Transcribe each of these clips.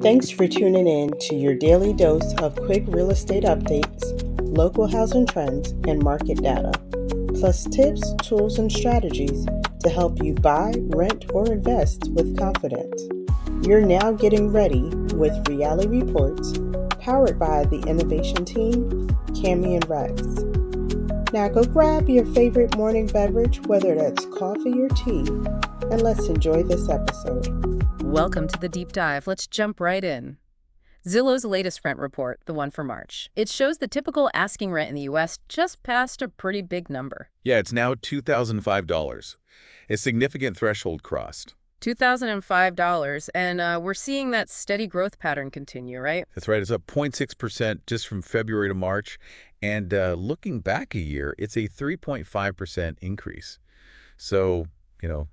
Thanks for tuning in to your daily dose of quick real estate updates, local housing trends, and market data, plus tips, tools, and strategies to help you buy, rent, or invest with confidence. You're now getting ready with RealiCare Reports, powered by the innovation team, Cami and Rex. Now go grab your favorite morning beverage, whether that's coffee or tea, and let's enjoy this episode. Welcome to the deep dive. Let's jump right in. Zillow's latest rent report, the one for March, it shows the typical asking rent in the U.S. just passed a pretty big number. Yeah, it's now $2,005, a significant threshold crossed. $2,005, and we're seeing that steady growth pattern continue, right? That's right. It's up 0.6% just from February to March. And looking back a year, it's a 3.5% increase. So,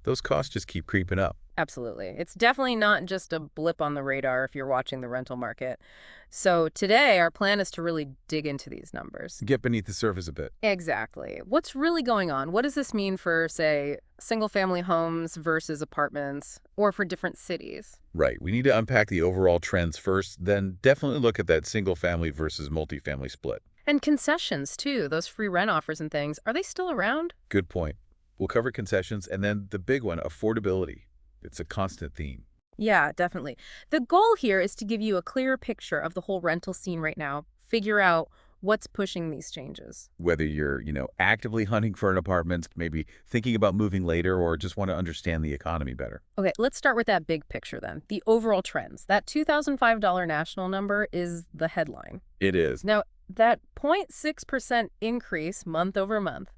those costs just keep creeping up. Absolutely. It's definitely not just a blip on the radar if you're watching the rental market. So today, our plan is to really dig into these numbers. Get beneath the surface a bit. Exactly. What's really going on? What does this mean for, say, single-family homes versus apartments, or for different cities? Right. We need to unpack the overall trends first, then definitely look at that single-family versus multifamily split. And concessions, too. Those free rent offers and things. Are they still around? Good point. We'll cover concessions, and then the big one, affordability. It's a constant theme. Yeah, definitely. The goal here is to give you a clearer picture of the whole rental scene right now, figure out what's pushing these changes. Whether you're, actively hunting for an apartment, maybe thinking about moving later, or just want to understand the economy better. Okay, let's start with that big picture then. The overall trends. That $2,005 national number is the headline. It is. Now, that 0.6% increase month over month,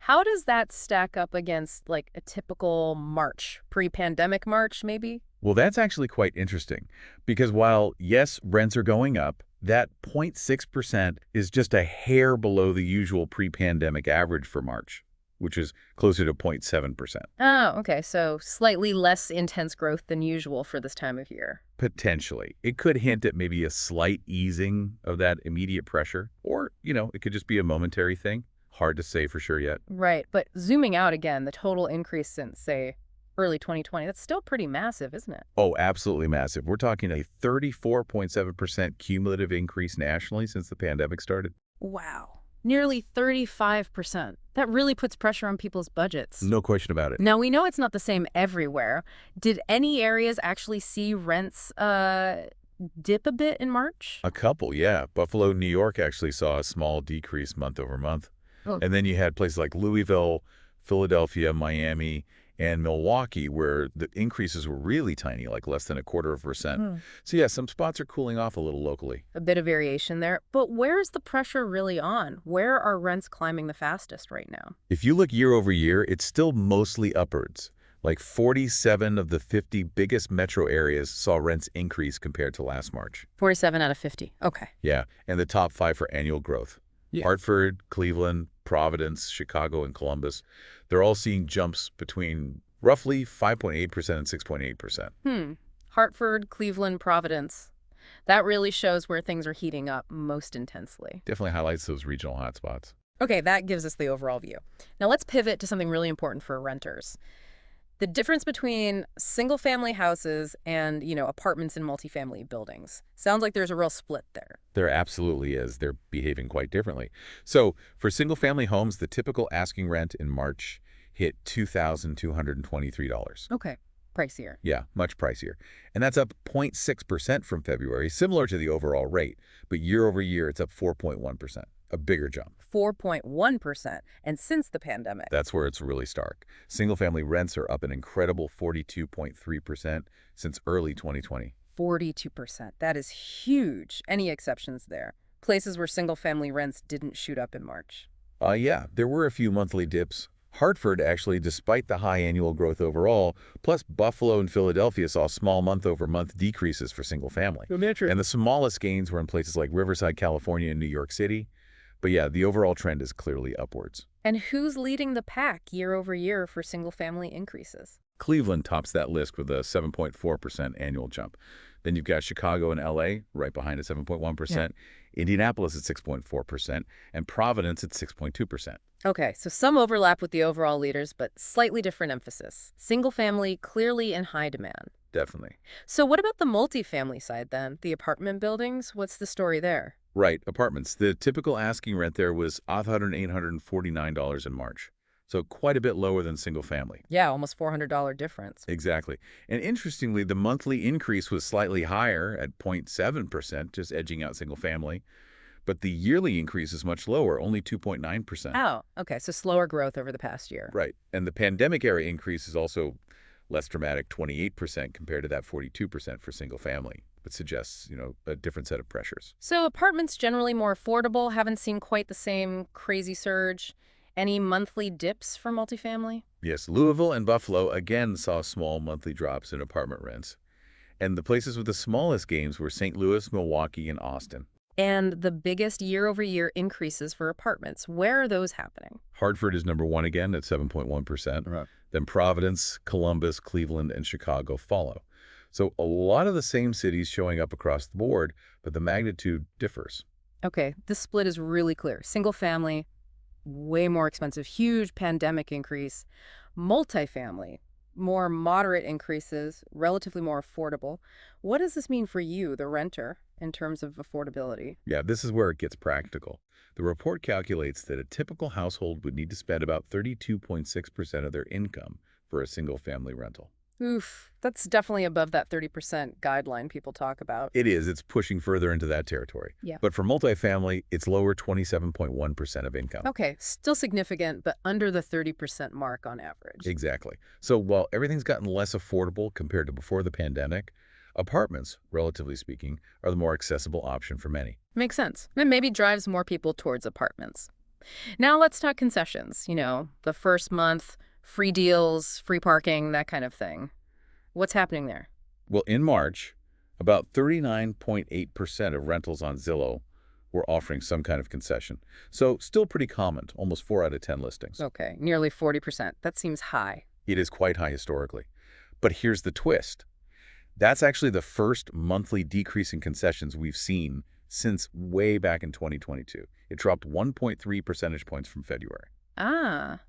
how does that stack up against like a typical March, pre-pandemic March maybe? Well, that's actually quite interesting because while, yes, rents are going up, that 0.6% is just a hair below the usual pre-pandemic average for March, which is closer to 0.7%. Oh, okay. So slightly less intense growth than usual for this time of year. Potentially. It could hint at maybe a slight easing of that immediate pressure, or, it could just be a momentary thing. Hard to say for sure yet. Right. But zooming out again, the total increase since, say, early 2020, that's still pretty massive, isn't it? Oh, absolutely massive. We're talking a 34.7% cumulative increase nationally since the pandemic started. Wow. Nearly 35%. That really puts pressure on people's budgets. No question about it. Now, we know it's not the same everywhere. Did any areas actually see rents dip a bit in March? A couple, yeah. Buffalo, New York actually saw a small decrease month over month. Oh. And then you had places like Louisville, Philadelphia, Miami, and Milwaukee, where the increases were really tiny, like less than 0.25%. So yeah, some spots are cooling off a little locally. A bit of variation there. But where's the pressure really on? Where are rents climbing the fastest right now? If you look year over year, it's still mostly upwards. Like 47 of the 50 biggest metro areas saw rents increase compared to last March. 47 out of 50. Okay. Yeah, and the top 5 for annual growth. Yeah. Hartford, Cleveland, Providence, Chicago, and Columbus, they're all seeing jumps between roughly 5.8% and 6.8%. Hartford, Cleveland, Providence. That really shows where things are heating up most intensely. Definitely highlights those regional hotspots. Okay, that gives us the overall view. Now let's pivot to something really important for renters. The difference between single-family houses and, apartments in multifamily buildings. Sounds like there's a real split there. There absolutely is. They're behaving quite differently. So for single-family homes, the typical asking rent in March hit $2,223. Okay, pricier. Yeah, much pricier. And that's up 0.6% from February, similar to the overall rate. But year over year, it's up 4.1%, a bigger jump. 4.1%, and since the pandemic. That's where it's really stark. Single-family rents are up an incredible 42.3% since early 2020. 42%. That is huge. Any exceptions there? Places where single-family rents didn't shoot up in March. Yeah, there were a few monthly dips. Hartford, actually, despite the high annual growth overall, plus Buffalo and Philadelphia saw small month-over-month decreases for single-family. And the smallest gains were in places like Riverside, California, and New York City. But yeah, the overall trend is clearly upwards. And who's leading the pack year over year for single-family increases? Cleveland tops that list with a 7.4% annual jump. Then you've got Chicago and LA right behind at 7.1%, yeah. Indianapolis at 6.4%, and Providence at 6.2%. Okay, so some overlap with the overall leaders, but slightly different emphasis. Single-family clearly in high demand. definitely. So what about the multifamily side then? The apartment buildings? What's the story there? Right, apartments. The typical asking rent there was $849 in March, so quite a bit lower than single family. Yeah, almost $400 difference. Exactly. And interestingly, the monthly increase was slightly higher at 0.7%, just edging out single family, but the yearly increase is much lower, only 2.9%. Oh, okay. So slower growth over the past year. Right. And the pandemic era increase is also less dramatic, 28% compared to that 42% for single family. It suggests, a different set of pressures. So apartments generally more affordable, haven't seen quite the same crazy surge. Any monthly dips for multifamily? Yes, Louisville and Buffalo again saw small monthly drops in apartment rents. And the places with the smallest gains were St. Louis, Milwaukee, and Austin. And the biggest year-over-year increases for apartments, where are those happening? Hartford is number one again at 7.1%. Right. Then Providence, Columbus, Cleveland, and Chicago follow. So a lot of the same cities showing up across the board, but the magnitude differs. Okay, this split is really clear. Single family, way more expensive, huge pandemic increase. Multifamily, more moderate increases, relatively more affordable. What does this mean for you, the renter, in terms of affordability? Yeah, this is where it gets practical. The report calculates that a typical household would need to spend about 32.6% of their income for a single-family rental. Oof, that's definitely above that 30% guideline people talk about. It is. It's pushing further into that territory. Yeah. But for multifamily, it's lower 27.1% of income. Okay, still significant, but under the 30% mark on average. Exactly. So while everything's gotten less affordable compared to before the pandemic, apartments, relatively speaking, are the more accessible option for many. Makes sense. And maybe drives more people towards apartments. Now let's talk concessions. The first month, free deals, free parking, that kind of thing. What's happening there? Well, in March, about 39.8% of rentals on Zillow were offering some kind of concession. So still pretty common, almost 4 out of 10 listings. Okay, nearly 40%. That seems high. It is quite high historically. But here's the twist. That's actually the first monthly decrease in concessions we've seen since way back in 2022. It dropped 1.3 percentage points from February. Ah.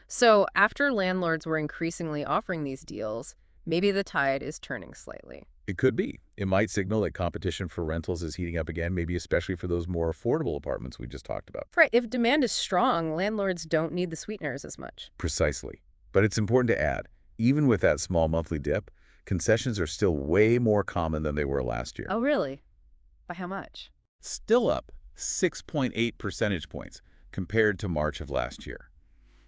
So after landlords were increasingly offering these deals, maybe the tide is turning slightly. It could be. It might signal that competition for rentals is heating up again, maybe especially for those more affordable apartments we just talked about. Right. If demand is strong, landlords don't need the sweeteners as much. Precisely. But it's important to add, even with that small monthly dip, concessions are still way more common than they were last year. Oh, really? By how much? Still up 6.8 percentage points compared to March of last year.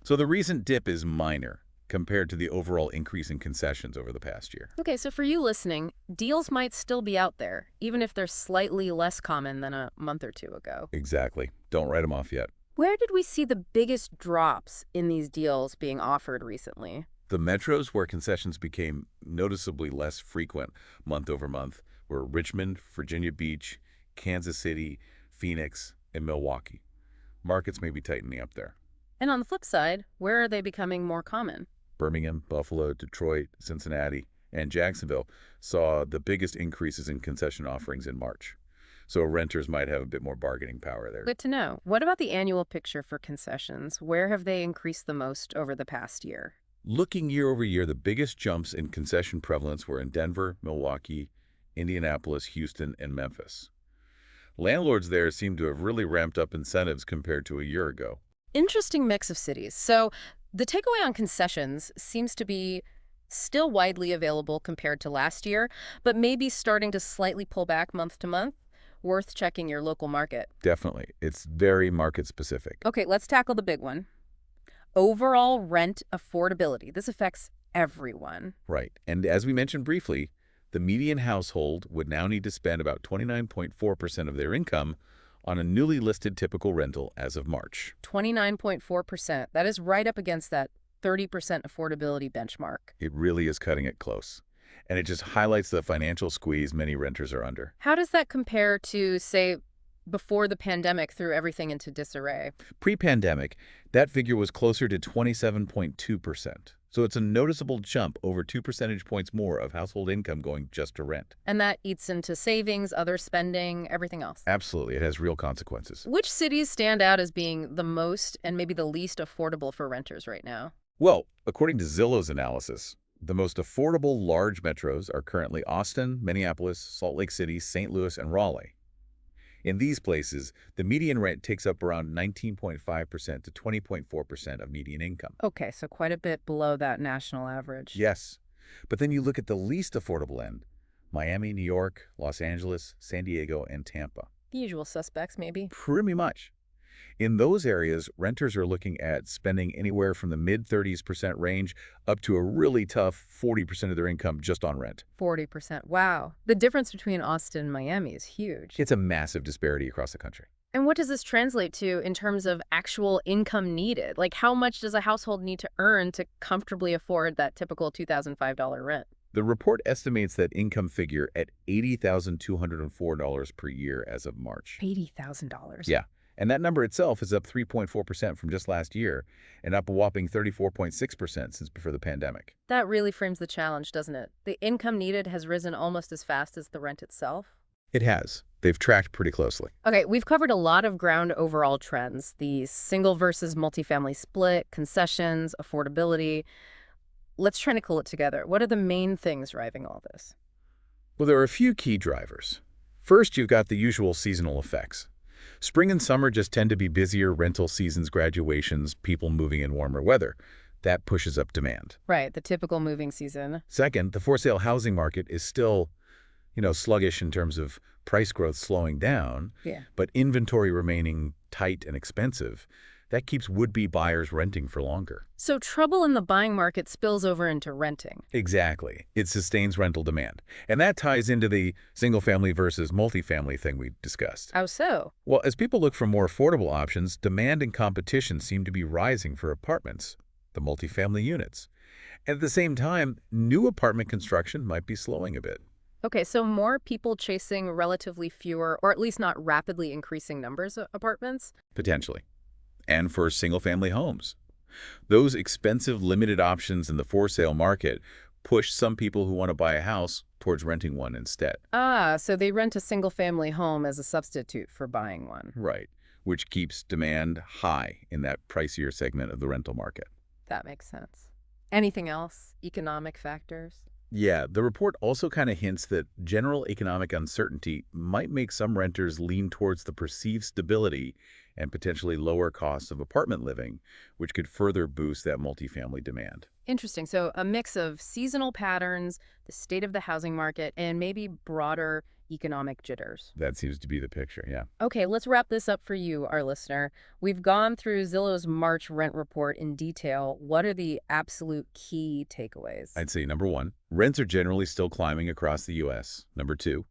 So the recent dip is minor compared to the overall increase in concessions over the past year. Okay, so for you listening, deals might still be out there, even if they're slightly less common than a month or two ago. Exactly. Don't write them off yet. Where did we see the biggest drops in these deals being offered recently? The metros where concessions became noticeably less frequent month over month were Richmond, Virginia Beach, Kansas City, Phoenix, and Milwaukee. Markets may be tightening up there. And on the flip side, where are they becoming more common? Birmingham, Buffalo, Detroit, Cincinnati, and Jacksonville saw the biggest increases in concession offerings in March. So renters might have a bit more bargaining power there. Good to know. What about the annual picture for concessions? Where have they increased the most over the past year? Looking year over year, the biggest jumps in concession prevalence were in Denver, Milwaukee, Indianapolis, Houston, and Memphis. Landlords there seem to have really ramped up incentives compared to a year ago. Interesting mix of cities. So the takeaway on concessions seems to be still widely available compared to last year, but maybe starting to slightly pull back month to month. Worth checking your local market. Definitely. It's very market specific. Okay, let's tackle the big one. Overall rent affordability. This affects everyone. Right. And as we mentioned briefly, the median household would now need to spend about 29.4% of their income on a newly listed typical rental as of March. 29.4%. That is right up against that 30% affordability benchmark. It really is cutting it close. And it just highlights the financial squeeze many renters are under. How does that compare to, say, before the pandemic threw everything into disarray? Pre-pandemic, that figure was closer to 27.2%. So it's a noticeable jump, over 2 percentage points more of household income going just to rent. And that eats into savings, other spending, everything else. Absolutely. It has real consequences. Which cities stand out as being the most and maybe the least affordable for renters right now? Well, according to Zillow's analysis, The most affordable large metros are currently Austin, Minneapolis, Salt Lake City, St. Louis, and Raleigh. In these places, the median rent takes up around 19.5% to 20.4% of median income. Okay, so quite a bit below that national average. Yes, but then you look at the least affordable end: Miami, New York, Los Angeles, San Diego, and Tampa. The usual suspects, maybe. Pretty much. In those areas, renters are looking at spending anywhere from the mid-30% range up to a really tough 40% of their income just on rent. 40%. Wow. The difference between Austin and Miami is huge. It's a massive disparity across the country. And what does this translate to in terms of actual income needed? Like, how much does a household need to earn to comfortably afford that typical $2,005 rent? The report estimates that income figure at $80,204 per year as of March. $80,000. Yeah. And that number itself is up 3.4% from just last year and up a whopping 34.6% since before the pandemic. That really frames the challenge, doesn't it? The income needed has risen almost as fast as the rent itself. It has. They've tracked pretty closely. Okay, we've covered a lot of ground overall trends: the single versus multifamily split, concessions, affordability. Let's try to pull it together. What are the main things driving all this? Well, there are a few key drivers. First, you've got the usual seasonal effects. Spring and summer just tend to be busier rental seasons, graduations, people moving in warmer weather. That pushes up demand. Right, the typical moving season. Second, the for-sale housing market is still, sluggish in terms of price growth slowing down, Yeah. but inventory remaining tight and expensive. That keeps would-be buyers renting for longer. So trouble in the buying market spills over into renting. Exactly. It sustains rental demand. And that ties into the single-family versus multifamily thing we discussed. How so? Well, as people look for more affordable options, demand and competition seem to be rising for apartments, the multifamily units. At the same time, new apartment construction might be slowing a bit. Okay, so more people chasing relatively fewer, or at least not rapidly increasing numbers of apartments? Potentially. And for single-family homes. Those expensive limited options in the for-sale market push some people who want to buy a house towards renting one instead. Ah, so they rent a single-family home as a substitute for buying one. Right, which keeps demand high in that pricier segment of the rental market. That makes sense. Anything else? Economic factors? Yeah, the report also kind of hints that general economic uncertainty might make some renters lean towards the perceived stability and potentially lower costs of apartment living, which could further boost that multifamily demand. Interesting. So a mix of seasonal patterns, the state of the housing market, and maybe broader economic jitters. That seems to be the picture, yeah. Okay, let's wrap this up for you, our listener. We've gone through Zillow's March rent report in detail. What are the absolute key takeaways? I'd say number one, rents are generally still climbing across the U.S. Number two,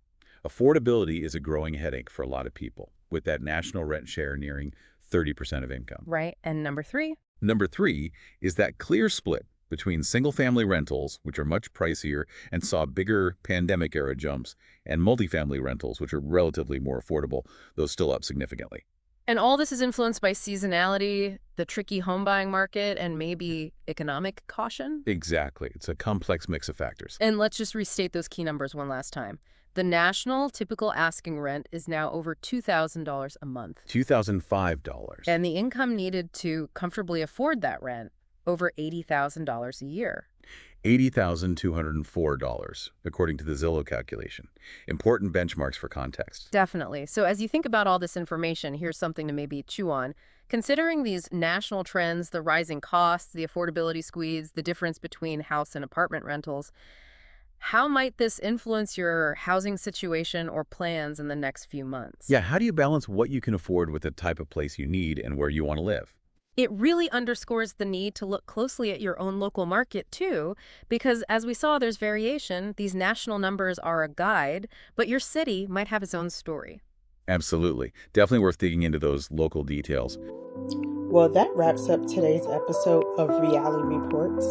affordability is a growing headache for a lot of people, with that national rent share nearing 30% of income. Right. And number three? Number three is that clear split between single-family rentals, which are much pricier and saw bigger pandemic-era jumps, and multifamily rentals, which are relatively more affordable, though still up significantly. And all this is influenced by seasonality, the tricky home buying market, and maybe economic caution? Exactly. It's a complex mix of factors. And let's just restate those key numbers one last time. The national typical asking rent is now over $2,000 a month. $2,005. And the income needed to comfortably afford that rent, over $80,000 a year. $80,204, according to the Zillow calculation. Important benchmarks for context. Definitely. So as you think about all this information, here's something to maybe chew on. Considering these national trends, the rising costs, the affordability squeeze, the difference between house and apartment rentals, how might this influence your housing situation or plans in the next few months? Yeah, how do you balance what you can afford with the type of place you need and where you want to live? It really underscores the need to look closely at your own local market, too, because as we saw, there's variation. These national numbers are a guide, but your city might have its own story. Absolutely. Definitely worth digging into those local details. Well, that wraps up today's episode of Reality Reports,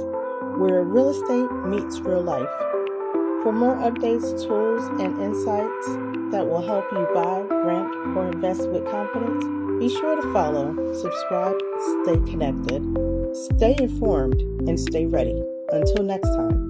where real estate meets real life. For more updates, tools, and insights that will help you buy, rent, or invest with confidence, be sure to follow, subscribe, stay connected, stay informed, and stay ready. Until next time.